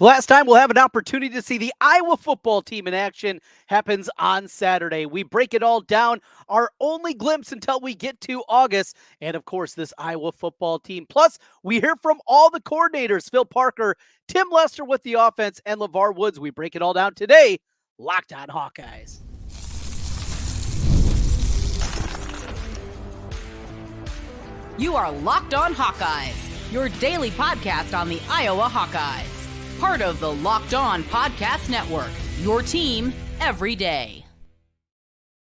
The last time we'll have an opportunity to see the Iowa football team in action happens on Saturday. We break it all down, our only glimpse until we get to August, and of course, this Iowa football team. Plus, we hear from all the coordinators, Phil Parker, Tim Lester with the offense, and LeVar Woods. We break it all down today, Locked On Hawkeyes. You are Locked On Hawkeyes, your daily podcast on the Iowa Hawkeyes. Part of the Locked On Podcast Network, your team every day.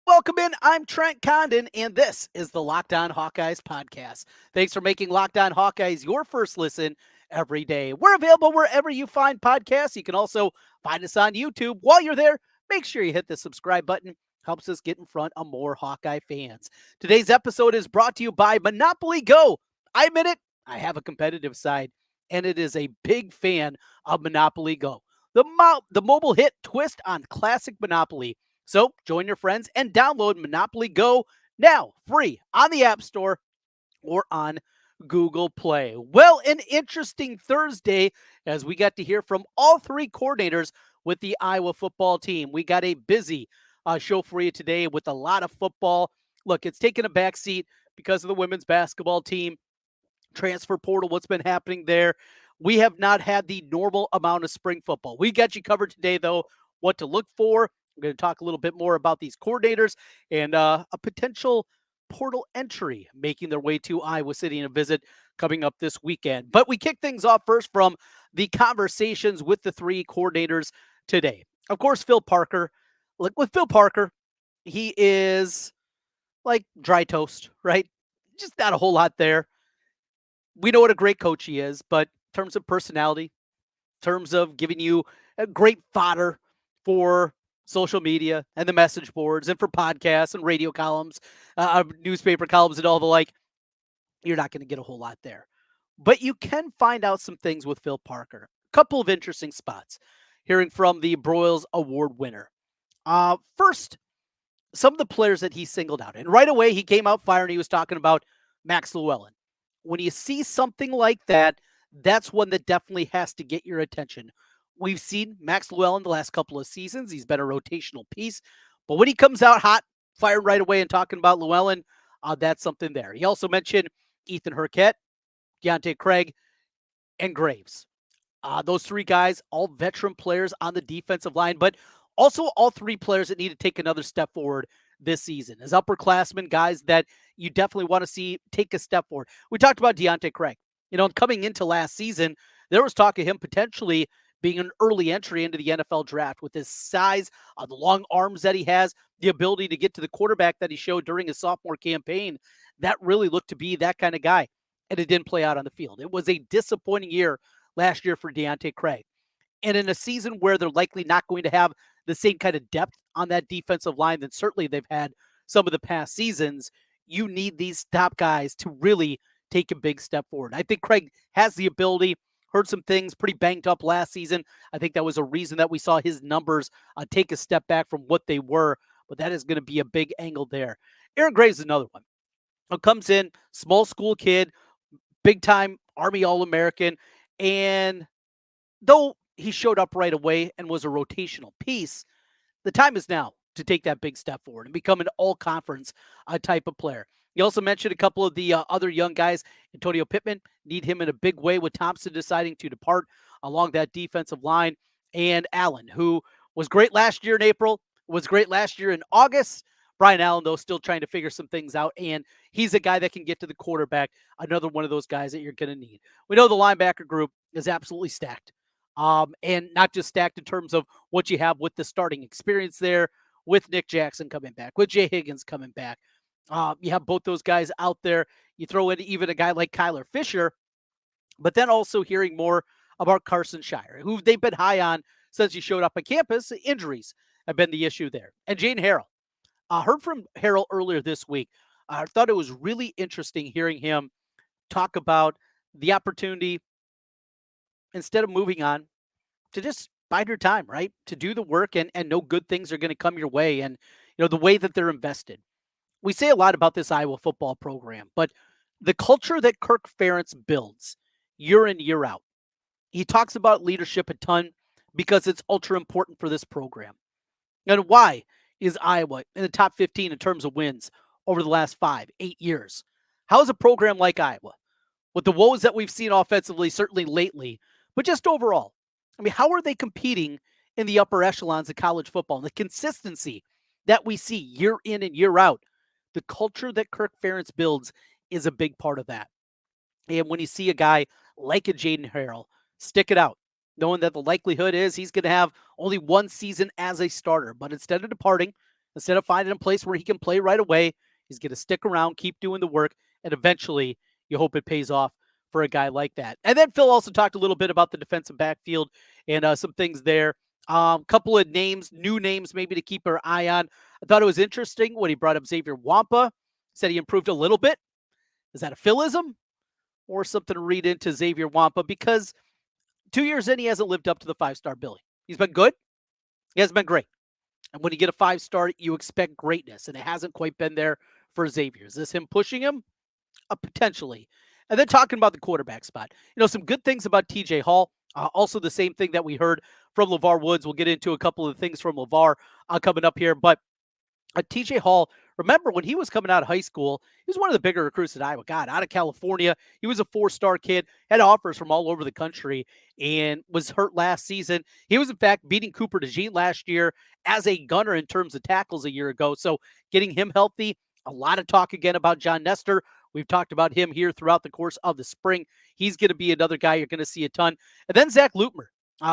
Welcome in. I'm Trent Condon, and this is the Locked On Hawkeyes podcast. Thanks for making Locked On Hawkeyes your first listen every day. We're available wherever you find podcasts. You can also find us on YouTube. While you're there, make sure you hit the subscribe button. Helps us get in front of more Hawkeye fans. Today's episode is brought to you by Monopoly Go. I admit it, I have a competitive side, and it is a big fan of Monopoly Go. The mobile hit twist on classic Monopoly. So join your friends and download Monopoly Go now, free on the App Store or on Google Play. Well, an interesting Thursday as we got to hear from all three coordinators with the Iowa football team. We got a busy show for you today with a lot of football. Look, it's taken a backseat because of the women's basketball team, transfer portal, what's been happening there. We have not had the normal amount of spring football. We got you covered today, though, what to look for. We're going to talk a little bit more about these coordinators and a potential portal entry making their way to Iowa City and a visit coming up this weekend. But we kick things off first from the conversations with the three coordinators today. Of course, Phil Parker. Look, with Phil Parker, he is like dry toast, right? Just not a whole lot there. We know what a great coach he is, but in terms of personality, in terms of giving you a great fodder for social media and the message boards and for podcasts and radio columns, newspaper columns and all the like, you're not going to get a whole lot there. But you can find out some things with Phil Parker. A couple of interesting spots. Hearing from the Broyles Award winner. First, some of the players that he singled out. And right away, he came out firing. He was talking about Max Llewellyn. When you see something like that, that's one that definitely has to get your attention. We've seen Max Llewellyn the last couple of seasons. He's been a rotational piece. But when he comes out hot, firing right away and talking about Llewellyn, that's something there. He also mentioned Ethan Hurkett, Deontay Craig, and Graves. Those three guys, all veteran players on the defensive line, but also all three players that need to take another step forward this season. As upperclassmen, guys that you definitely want to see take a step forward. We talked about Deontay Craig. Coming into last season, there was talk of him potentially being an early entry into the NFL draft with his size, the long arms that he has, the ability to get to the quarterback that he showed during his sophomore campaign. That really looked to be that kind of guy, and it didn't play out on the field. It was a disappointing year last year for Deontay Craig. And in a season where they're likely not going to have the same kind of depth on that defensive line that certainly they've had some of the past seasons, you need these top guys to really take a big step forward. I think Craig has the ability. Heard some things pretty banged up last season. I think that was a reason that we saw his numbers take a step back from what they were, but that is going to be a big angle there. Aaron Graves is another one. Comes in, small school kid, big time Army All-American, and though he showed up right away and was a rotational piece, the time is now to take that big step forward and become an all-conference type of player. You also mentioned a couple of the other young guys. Antonio Pittman, need him in a big way with Thompson deciding to depart along that defensive line. And Allen, who was great last year in April, was great last year in August. Brian Allen, though, still trying to figure some things out. And he's a guy that can get to the quarterback, another one of those guys that you're going to need. We know the linebacker group is absolutely stacked. And not just stacked in terms of what you have with the starting experience there, with Nick Jackson coming back, with Jay Higgins coming back. You have both those guys out there. You throw in even a guy like Kyler Fisher, but then also hearing more about Carson Shire, who they've been high on since he showed up on campus. Injuries have been the issue there. And Jane Harrell. Heard from Harrell earlier this week. I thought it was really interesting hearing him talk about the opportunity, instead of moving on, to just bide your time, right? To do the work and know good things are going to come your way. And, the way that they're invested. We say a lot about this Iowa football program, but the culture that Kirk Ferentz builds year in, year out, He talks about leadership a ton because it's ultra important for this program. And why is Iowa in the top 15 in terms of wins over the last 5, 8 years? How is a program like Iowa, with the woes that we've seen offensively, certainly lately, but just overall, I mean, how are they competing in the upper echelons of college football? And the consistency that we see year in and year out, the culture that Kirk Ferentz builds is a big part of that. And when you see a guy like a Jaden Harrell stick it out, knowing that the likelihood is he's going to have only one season as a starter, but instead of departing, instead of finding a place where he can play right away, he's going to stick around, keep doing the work, and eventually you hope it pays off for a guy like that. And then Phil also talked a little bit about the defensive backfield and some things there. Couple of names, new names maybe to keep our eye on. I thought it was interesting when he brought up Xavier Wampa, said he improved a little bit. Is that a Philism? Or something to read into Xavier Wampa, because 2 years in, he hasn't lived up to the 5-star billing. He's been good. He hasn't been great. And when you get a 5-star, you expect greatness, and it hasn't quite been there for Xavier. Is this him pushing him? Potentially. And then talking about the quarterback spot, some good things about TJ Hall. Also, the same thing that we heard from LeVar Woods. We'll get into a couple of things from LeVar coming up here, but TJ Hall, remember when he was coming out of high school, he was one of the bigger recruits that Iowa got out of California. He was a 4-star kid, had offers from all over the country, and was hurt last season. He was, in fact, beating Cooper DeJean last year as a gunner in terms of tackles a year ago. So getting him healthy, a lot of talk again about John Nestor. We've talked about him here throughout the course of the spring. He's going to be another guy you're going to see a ton. And then Zach Lutmer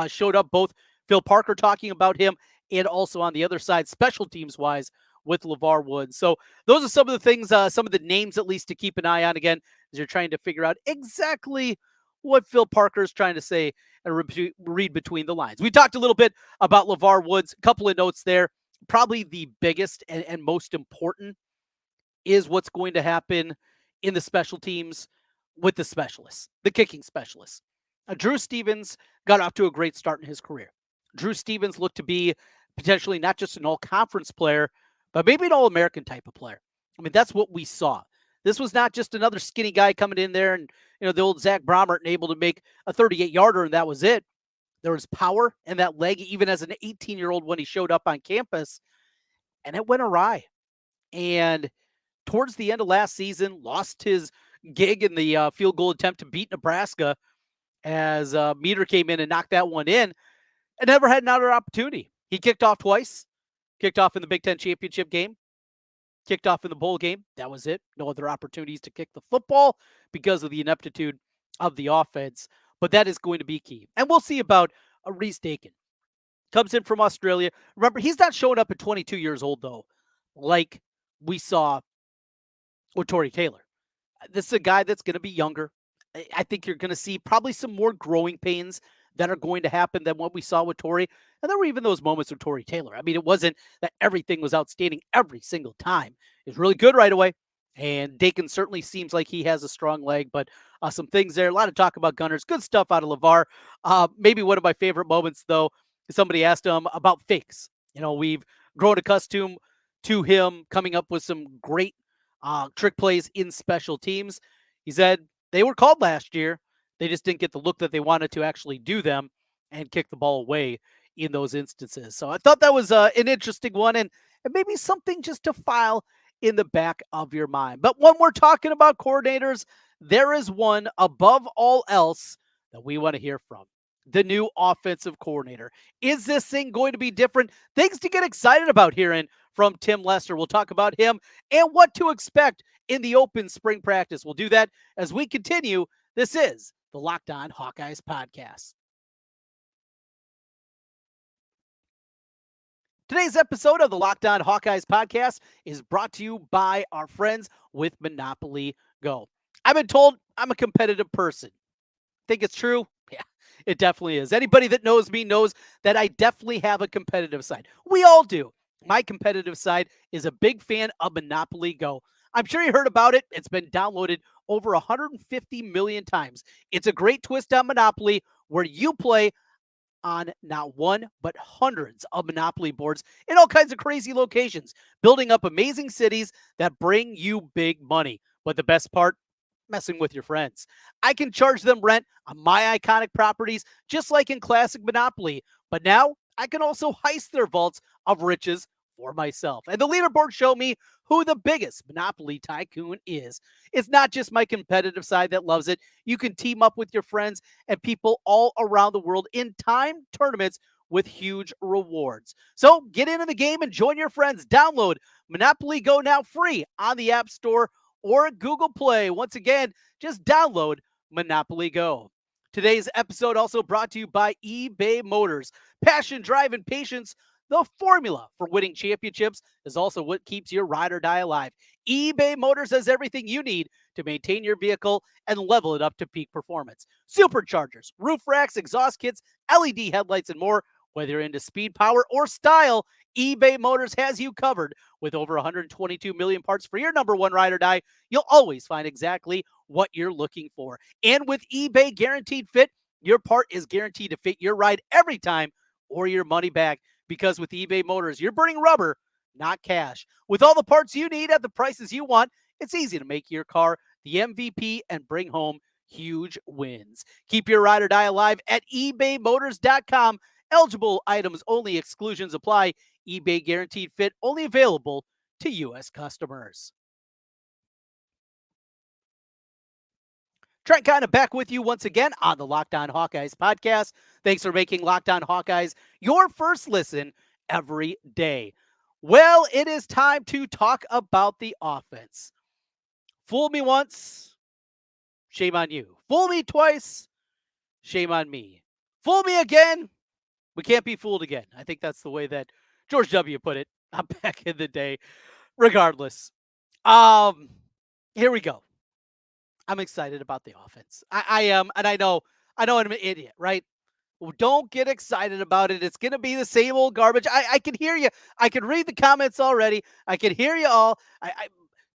showed up, both Phil Parker talking about him and also on the other side, special teams wise, with LeVar Woods. So those are some of the things, some of the names at least to keep an eye on again as you're trying to figure out exactly what Phil Parker is trying to say and read between the lines. We talked a little bit about LeVar Woods, a couple of notes there. Probably the biggest and most important is what's going to happen in the special teams with the specialists, the kicking specialists. Drew Stevens got off to a great start in his career. Drew Stevens looked to be potentially not just an all-conference player, but maybe an All-American type of player. I mean, that's what we saw. This was not just another skinny guy coming in there and, the old Zach Bromert and able to make a 38-yarder and that was it. There was power in that leg, even as an 18-year-old when he showed up on campus, and it went awry. And towards the end of last season, lost his gig in the field goal attempt to beat Nebraska as Meter came in and knocked that one in and never had another opportunity. He kicked off twice, kicked off in the Big Ten championship game, kicked off in the bowl game. That was it. No other opportunities to kick the football because of the ineptitude of the offense. But that is going to be key. And we'll see about Reese Dakin. Comes in from Australia. Remember, he's not showing up at 22 years old, though, like we saw with Torrey Taylor. This is a guy that's going to be younger. I think you're going to see probably some more growing pains that are going to happen than what we saw with Torrey. And there were even those moments with Torrey Taylor. I mean, it wasn't that everything was outstanding every single time. It was really good right away. And Dakin certainly seems like he has a strong leg, but some things there. A lot of talk about Gunners. Good stuff out of LeVar. Maybe one of my favorite moments, though, somebody asked him about fakes. We've grown accustomed to him coming up with some great trick plays in special teams. He said they were called last year. They just didn't get the look that they wanted to actually do them and kick the ball away in those instances. So I thought that was an interesting one and maybe something just to file in the back of your mind. But when we're talking about coordinators, there is one above all else that we want to hear from. The new offensive coordinator. Is this thing going to be different? Things to get excited about hearing from Tim Lester. We'll talk about him and what to expect in the open spring practice. We'll do that as we continue. This is the Locked On Hawkeyes podcast. Today's episode of the Locked On Hawkeyes podcast is brought to you by our friends with Monopoly Go. I've been told I'm a competitive person. Think it's true? Yeah, it definitely is. Anybody that knows me knows that I definitely have a competitive side. We all do. My competitive side is a big fan of Monopoly Go. I'm sure you heard about it. It's been downloaded over 150 million times. It's a great twist on Monopoly where you play on not one, but hundreds of Monopoly boards in all kinds of crazy locations, building up amazing cities that bring you big money. But the best part, messing with your friends. I can charge them rent on my iconic properties, just like in classic Monopoly. But now I can also heist their vaults of riches for myself. And the leaderboard show me who the biggest Monopoly tycoon is. It's not just my competitive side that loves it. You can team up with your friends and people all around the world in time tournaments with huge rewards. So get into the game and join your friends. Download Monopoly Go now free on the App Store or Google Play. Once again, just download Monopoly Go. Today's episode also brought to you by eBay Motors. Passion, drive, and patience, the formula for winning championships, is also what keeps your ride or die alive. eBay Motors has everything you need to maintain your vehicle and level it up to peak performance. Superchargers, roof racks, exhaust kits, LED headlights, and more. Whether you're into speed, power, or style, eBay Motors has you covered. With over 122 million parts for your number one ride or die, you'll always find exactly what you're looking for. And with eBay Guaranteed Fit, your part is guaranteed to fit your ride every time or your money back. Because with eBay Motors, you're burning rubber, not cash. With all the parts you need at the prices you want, it's easy to make your car the MVP and bring home huge wins. Keep your ride or die alive at ebaymotors.com. Eligible items only, exclusions apply. eBay Guaranteed Fit only available to U.S. customers. Trent Condon back with you once again on the Locked On Hawkeyes podcast. Thanks for making Locked On Hawkeyes your first listen every day. Well, it is time to talk about the offense. Fool me once, shame on you. Fool me twice, shame on me. Fool me again, we can't be fooled again. I think that's the way that George W. put it back in the day. Regardless, here we go. I'm excited about the offense. I am, and I know I'm an idiot, right? Well, don't get excited about it. It's going to be the same old garbage. I can hear you. I can read the comments already. I can hear you all.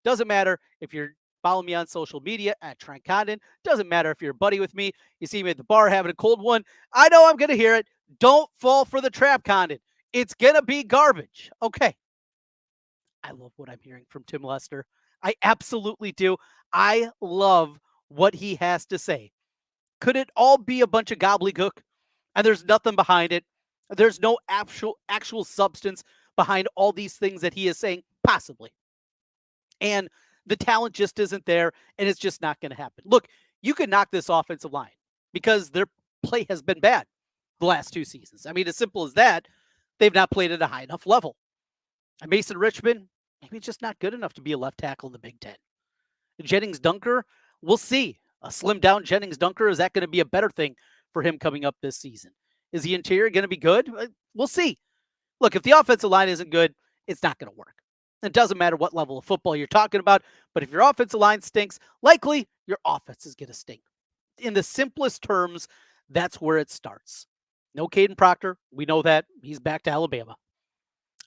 Doesn't matter if you're following me on social media at Trent Condon. Doesn't matter if you're a buddy with me. You see me at the bar having a cold one. I know I'm going to hear it. Don't fall for the trap, Condon. It's going to be garbage. Okay. I love what I'm hearing from Tim Lester. I absolutely do. I love what he has to say. Could it all be a bunch of gobbledygook and there's nothing behind it? There's no actual substance behind all these things that he is saying? Possibly. And the talent just isn't there, and it's just not going to happen. Look, you could knock this offensive line because their play has been bad the last two seasons. I mean, as simple as that, they've not played at a high enough level. And Mason Richmond, maybe just not good enough to be a left tackle in the Big Ten. Jennings Dunker, we'll see. A slim down Jennings Dunker, is that going to be a better thing for him coming up this season? Is the interior going to be good? We'll see. Look, if the offensive line isn't good, it's not going to work. It doesn't matter what level of football you're talking about, but if your offensive line stinks, likely your offense is going to stink. In the simplest terms, that's where it starts. No Caden Proctor. We know that. He's back to Alabama.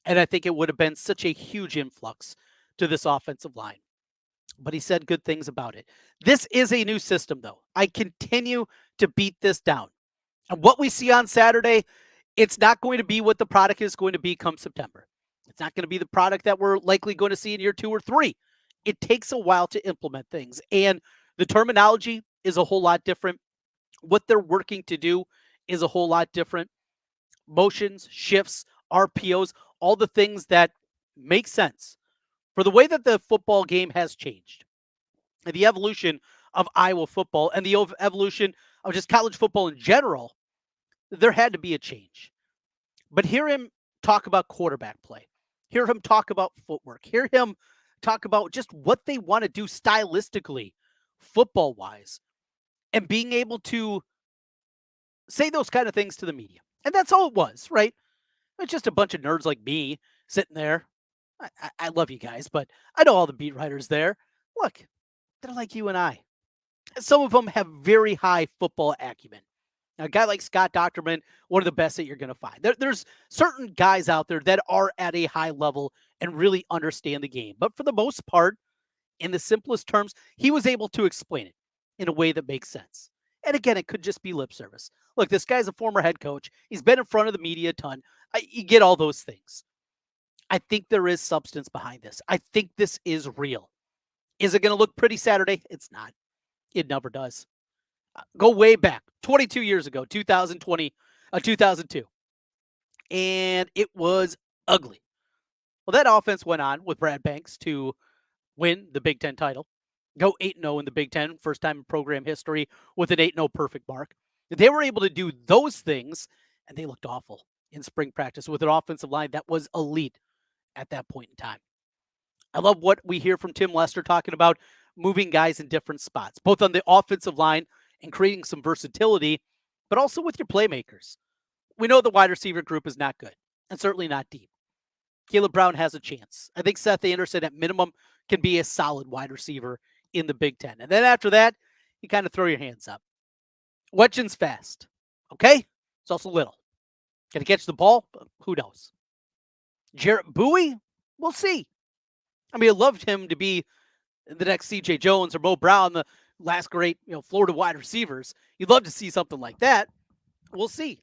And I think it would have been such a huge influx to this offensive line. But he said good things about it. This is a new system, though. I continue to beat this down. And what we see on Saturday, it's not going to be what the product is going to be come September. It's not going to be the product that we're likely going to see in year 2 or 3. It takes a while to implement things. And the terminology is a whole lot different. What they're working to do is a whole lot different. Motions, shifts, RPOs, all the things that make sense for the way that the football game has changed. And the evolution of Iowa football and the evolution of just college football in general, there had to be a change. But hear him talk about quarterback play. Hear him talk about footwork. Hear him talk about just what they want to do stylistically, football-wise, and being able to say those kind of things to the media. And that's all it was, right? It's just a bunch of nerds like me sitting there. I love you guys, but I know all the beat writers there. Look, they're like you and I. Some of them have very high football acumen. A guy like Scott Docterman, one of the best that you're going to find. There's certain guys out there that are at a high level and really understand the game. But for the most part, in the simplest terms, he was able to explain it in a way that makes sense. And again, it could just be lip service. Look, this guy's a former head coach. He's been in front of the media a ton. You get all those things. I think there is substance behind this. I think this is real. Is it going to look pretty Saturday? It's not. It never does. Go way back, 22 years ago, 2020, 2002, and it was ugly. Well, that offense went on with Brad Banks to win the Big Ten title, go 8-0 in the Big Ten, first time in program history with an 8-0 perfect mark. They were able to do those things, and they looked awful in spring practice with an offensive line that was elite at that point in time. I love what we hear from Tim Lester talking about moving guys in different spots, both on the offensive line and creating some versatility, but also with your playmakers. We know the wide receiver group is not good and certainly not deep. Caleb Brown has a chance. I think Seth Anderson at minimum can be a solid wide receiver in the Big Ten. And then after that, you kind of throw your hands up. Wetchin's fast. Okay? It's also little. Can he catch the ball? Who knows? Jarrett Bowie? We'll see. I mean, I loved him to be the next CJ Jones or Mo Brown, the last great, Florida wide receivers. You'd love to see something like that. We'll see.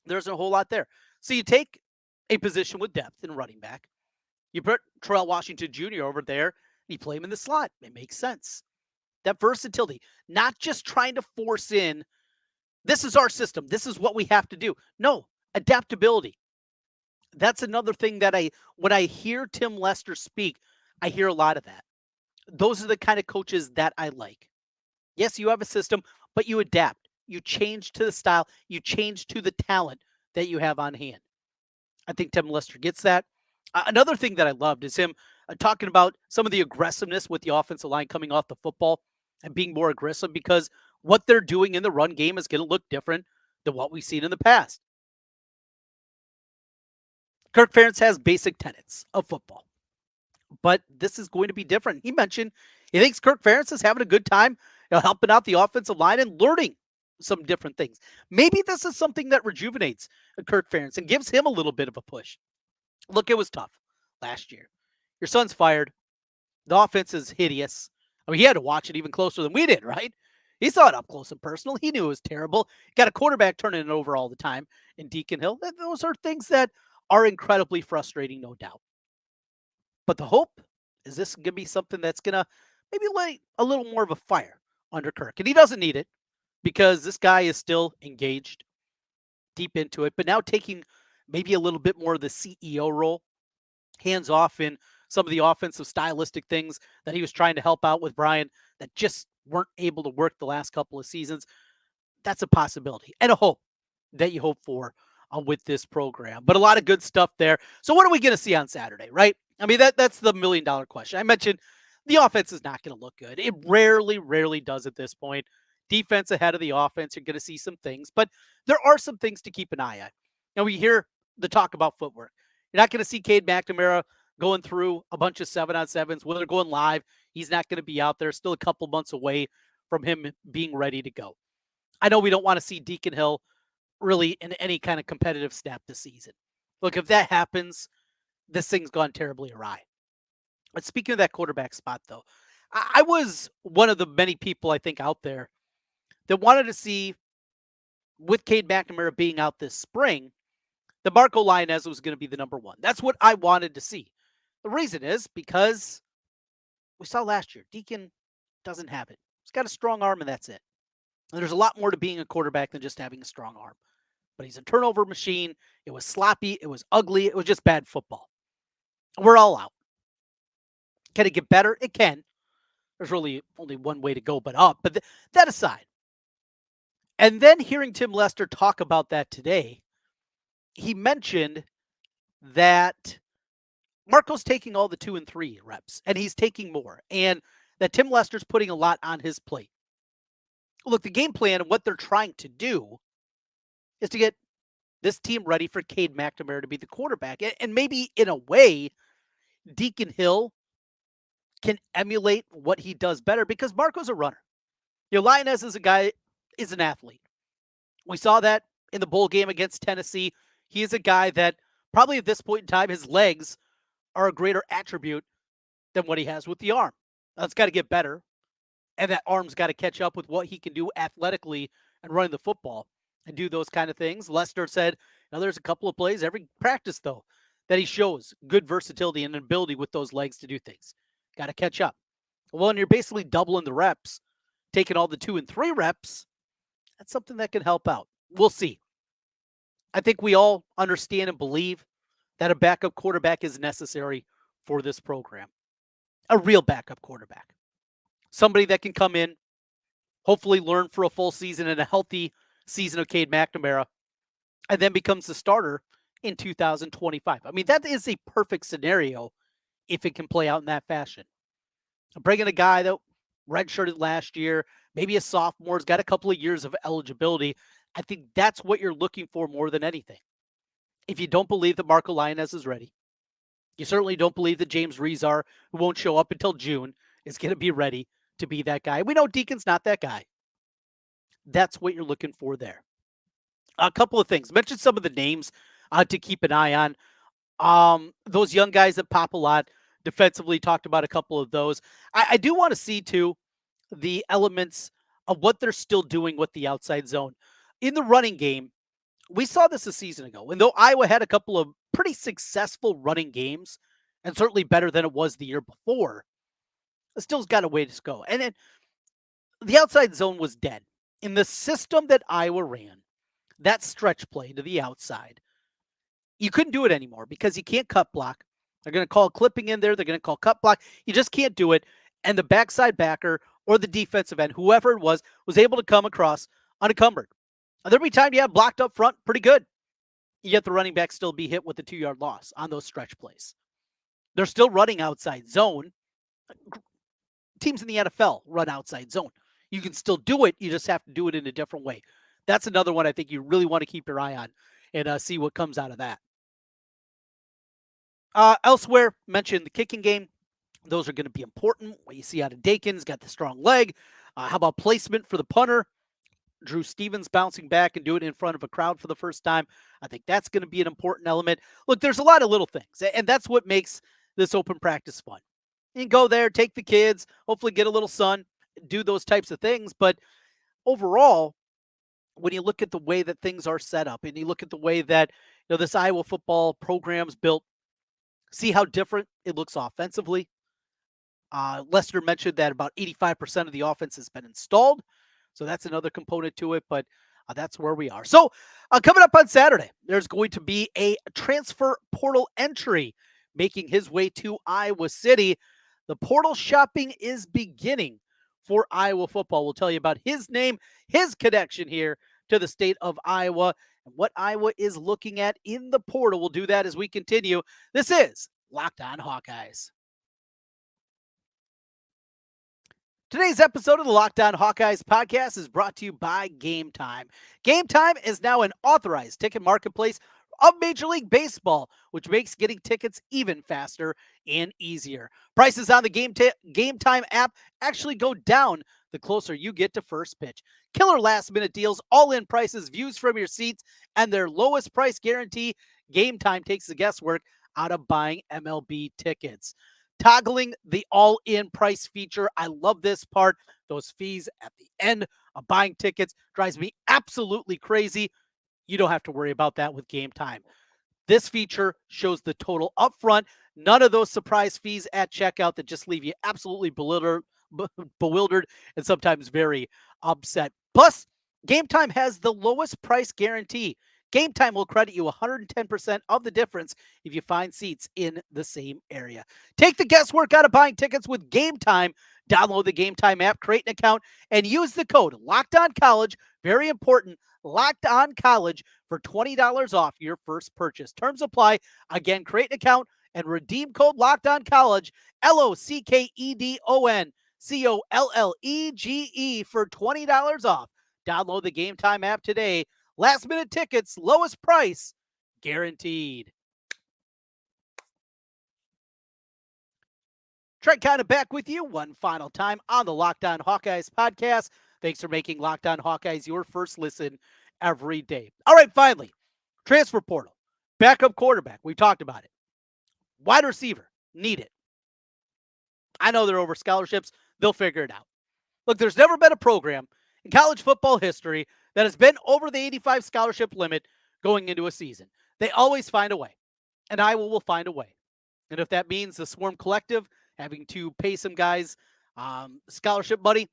There's a whole lot there. So you take a position with depth in running back. You put Terrell Washington Jr. over there. You play him in the slot. It makes sense. That versatility, not just trying to force in, this is our system. This is what we have to do. No, adaptability. That's another thing that when I hear Tim Lester speak, I hear a lot of that. Those are the kind of coaches that I like. Yes, you have a system, but you adapt. You change to the style. You change to the talent that you have on hand. I think Tim Lester gets that. Another thing that I loved is him talking about some of the aggressiveness with the offensive line coming off the football and being more aggressive because what they're doing in the run game is going to look different than what we've seen in the past. Kirk Ferentz has basic tenets of football, but this is going to be different. He mentioned he thinks Kirk Ferentz is having a good time helping out the offensive line and learning some different things. Maybe this is something that rejuvenates Kirk Ferentz and gives him a little bit of a push. Look, it was tough last year. Your son's fired. The offense is hideous. I mean, he had to watch it even closer than we did, right? He saw it up close and personal. He knew it was terrible. Got a quarterback turning it over all the time in Deacon Hill. Those are things that are incredibly frustrating, no doubt. But the hope is this going to be something that's going to maybe light a little more of a fire under Kirk. And he doesn't need it because this guy is still engaged deep into it, but now taking maybe a little bit more of the CEO role, hands off in some of the offensive stylistic things that he was trying to help out with Brian that just weren't able to work the last couple of seasons. That's a possibility and a hope that you hope for with this program. But a lot of good stuff there. So what are we going to see on Saturday, right? I mean, that's the $1 million question. I mentioned the offense is not going to look good. It rarely does at this point. Defense ahead of the offense, you're going to see some things, but there are some things to keep an eye on. Now, we hear the talk about footwork. You're not going to see Cade McNamara going through a bunch of 7-on-7s. When they're going live, he's not going to be out there. Still a couple months away from him being ready to go. I know we don't want to see Deacon Hill really in any kind of competitive snap this season. Look, if that happens, this thing's gone terribly awry. But speaking of that quarterback spot, though, I was one of the many people I think out there that wanted to see, with Cade McNamara being out this spring, the Marco Lionez was going to be the number one. That's what I wanted to see. The reason is because we saw last year, Deacon doesn't have it. He's got a strong arm and that's it. And there's a lot more to being a quarterback than just having a strong arm. But he's a turnover machine. It was sloppy. It was ugly. It was just bad football. We're all out. Can it get better? It can. There's really only one way to go but up. But that aside. And then hearing Tim Lester talk about that today, he mentioned that Marco's taking all the 2 and 3 reps, and he's taking more, and that Tim Lester's putting a lot on his plate. Look, the game plan and what they're trying to do is to get this team ready for Cade McNamara to be the quarterback. And maybe in a way, Deacon Hill can emulate what he does better because Marco's a runner. Lionez is an athlete. We saw that in the bowl game against Tennessee. He is a guy that probably at this point in time, his legs are a greater attribute than what he has with the arm. That's got to get better. And that arm's got to catch up with what he can do athletically and running the football and do those kind of things. Lester said, there's a couple of plays every practice, though, that he shows good versatility and ability with those legs to do things. Got to catch up. Well, and you're basically doubling the reps. taking all the 2 and 3 reps, that's something that can help out. We'll see. I think we all understand and believe that a backup quarterback is necessary for this program. A real backup quarterback. Somebody that can come in, hopefully learn for a full season and a healthy season of Cade McNamara, and then becomes the starter in 2025. I mean, that is a perfect scenario if it can play out in that fashion. Bringing a guy that redshirted last year, maybe a sophomore, has got a couple of years of eligibility. I think that's what you're looking for more than anything. If you don't believe that Marco Lioness is ready, you certainly don't believe that James Rezar, who won't show up until June, is going to be ready to be that guy. We know Deacon's not that guy. That's what you're looking for there. A couple of things. Mention some of the names to keep an eye on. Those young guys that pop a lot defensively, talked about a couple of those. I do want to see, too, the elements of what they're still doing with the outside zone. In the running game, we saw this a season ago. And though Iowa had a couple of pretty successful running games, and certainly better than it was the year before, it still's got a ways to go. And then the outside zone was dead. In the system that Iowa ran, that stretch play to the outside, you couldn't do it anymore because you can't cut block. They're going to call clipping in there. They're going to call cut block. You just can't do it. And the backside backer or the defensive end, whoever it was able to come across unencumbered. And there'll be time you have blocked up front pretty good. Yet the running back still be hit with a 2-yard loss on those stretch plays. They're still running outside zone. Teams in the NFL run outside zone. You can still do it. You just have to do it in a different way. That's another one I think you really want to keep your eye on and see what comes out of that. Elsewhere, mentioned the kicking game. Those are going to be important. What you see out of Dakin's got the strong leg. How about placement for the punter? Drew Stevens bouncing back and doing it in front of a crowd for the first time. I think that's going to be an important element. Look, there's a lot of little things, and that's what makes this open practice fun. You can go there, take the kids, hopefully get a little sun, do those types of things. But overall, when you look at the way that things are set up and you look at the way that this Iowa football program's built, see how different it looks offensively. Lester mentioned that about 85% of the offense has been installed. So that's another component to it, but that's where we are. So coming up on Saturday, there's going to be a transfer portal entry making his way to Iowa City. The portal shopping is beginning for Iowa football. We'll tell you about his name, his connection here to the state of Iowa, and what Iowa is looking at in the portal. We'll do that as we continue. This is Locked On Hawkeyes. Today's episode of the Locked On Hawkeyes podcast is brought to you by Game Time. Game Time is now an authorized ticket marketplace of Major League Baseball, which makes getting tickets even faster and easier. Prices on the Game Time app actually go down the closer you get to first pitch. Killer last-minute deals, all-in prices, views from your seats, and their lowest price guarantee. Game Time takes the guesswork out of buying MLB tickets. Toggling the all-in price feature. I love this part. Those fees at the end of buying tickets drives me absolutely crazy. You don't have to worry about that with Game Time. This feature shows the total up front. None of those surprise fees at checkout that just leave you absolutely bewildered and sometimes very upset. Plus, Game Time has the lowest price guarantee. Game Time will credit you 110% of the difference if you find seats in the same area. Take the guesswork out of buying tickets with Game Time. Download the Game Time app, create an account, and use the code LOCKEDONCollege. Very important, LOCKEDONCollege for $20 off your first purchase. Terms apply. Again, create an account and redeem code LOCKEDONCollege, LOCKEDONCOLLEGE for $20 off. Download the Game Time app today. Last minute tickets, lowest price, guaranteed. Trent Condon back with you one final time on the Locked On Hawkeyes podcast. Thanks for making Locked On Hawkeyes your first listen every day. All right, finally, transfer portal, backup quarterback. We've talked about it. Wide receiver, need it. I know they're over scholarships. They'll figure it out. Look, there's never been a program in college football history that has been over the 85 scholarship limit going into a season. They always find a way, and Iowa will find a way. And if that means the Swarm Collective having to pay some guys scholarship money,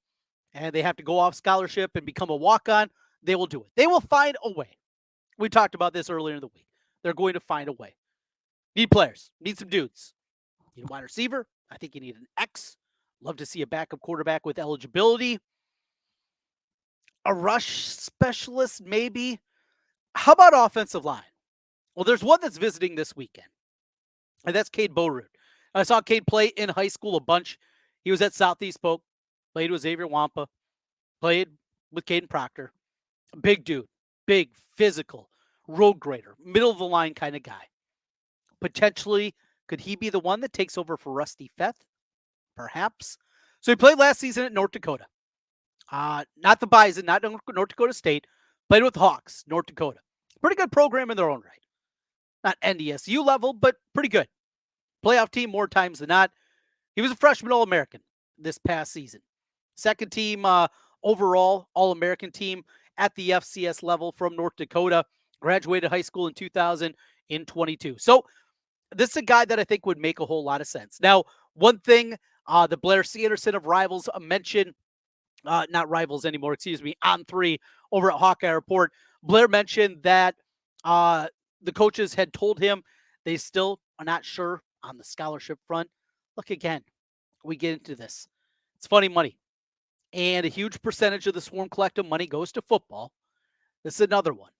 and they have to go off scholarship and become a walk-on, they will do it. They will find a way. We talked about this earlier in the week. They're going to find a way. Need players. Need some dudes. Need a wide receiver. I think you need an X. Love to see a backup quarterback with eligibility. A rush specialist, maybe. How about offensive line? Well, there's one that's visiting this weekend, and that's Cade Beauroot. I saw Cade play in high school a bunch. He was at Southeast Polk, played with Xavier Wampa, played with Caden Proctor. Big dude, big, physical, road grader, middle of the line kind of guy. Potentially, could he be the one that takes over for Rusty Feth? Perhaps. So he played last season at North Dakota. Not the Bison, not North Dakota State. Played with Hawks, North Dakota. Pretty good program in their own right. Not NDSU level, but pretty good. Playoff team more times than not. He was a freshman All-American this past season. Second team overall All-American team at the FCS level from North Dakota. Graduated high school in 2022. So this is a guy that I think would make a whole lot of sense. Now, one thing the Blair Sanderson of Rivals mentioned, not Rivals anymore, excuse me, on 3 over at Hawkeye Report. Blair mentioned that the coaches had told him they still are not sure on the scholarship front. Look, again, we get into this. It's funny money. And a huge percentage of the Swarm Collective money goes to football. This is another one.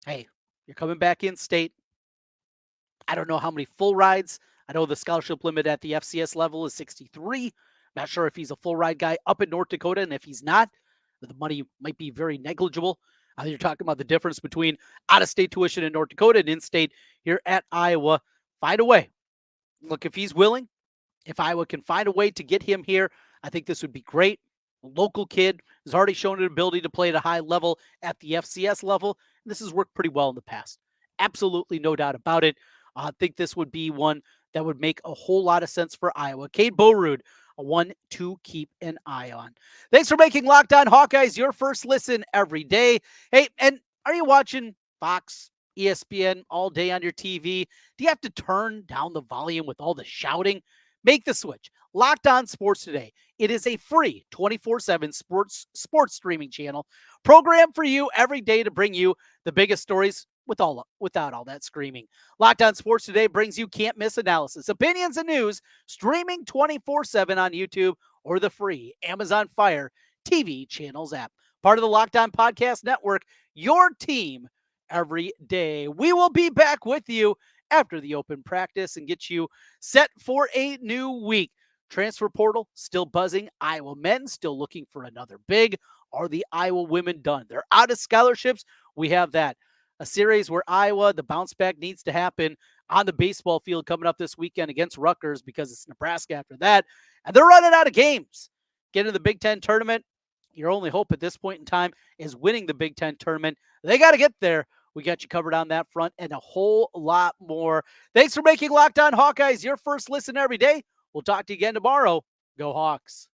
Hey, you're coming back in state. I don't know how many full rides. I know the scholarship limit at the FCS level is 63. Not sure if he's a full ride guy up in North Dakota. And if he's not, the money might be very negligible. You're talking about the difference between out-of-state tuition in North Dakota and in-state here at Iowa. Find a way. Look, if he's willing, if Iowa can find a way to get him here, I think this would be great. A local kid has already shown an ability to play at a high level at the FCS level. This has worked pretty well in the past. Absolutely no doubt about it. I think this would be one that would make a whole lot of sense for Iowa. Cade Beauroot, a one to keep an eye on. Thanks for making Locked On Hawkeyes your first listen every day. Hey, and are you watching Fox, ESPN all day on your TV? Do you have to turn down the volume with all the shouting? Make the switch. Locked On Sports Today. It is a free 24/7 sports streaming channel programmed for you every day to bring you the biggest stories without all that screaming. Locked On Sports Today brings you can't miss analysis, opinions, and news streaming 24/7 on YouTube or the free Amazon Fire TV channels app. Part of the Locked On Podcast Network, your team every day. We will be back with you after the open practice and get you set for a new week. Transfer portal still buzzing. Iowa men still looking for another big. Are the Iowa women done? They're out of scholarships. We have that. A series where Iowa, the bounce back needs to happen on the baseball field coming up this weekend against Rutgers because it's Nebraska after that. And they're running out of games. Get into the Big Ten tournament. Your only hope at this point in time is winning the Big Ten tournament. They got to get there. We got you covered on that front and a whole lot more. Thanks for making Locked On Hawkeyes your first listen every day. We'll talk to you again tomorrow. Go Hawks.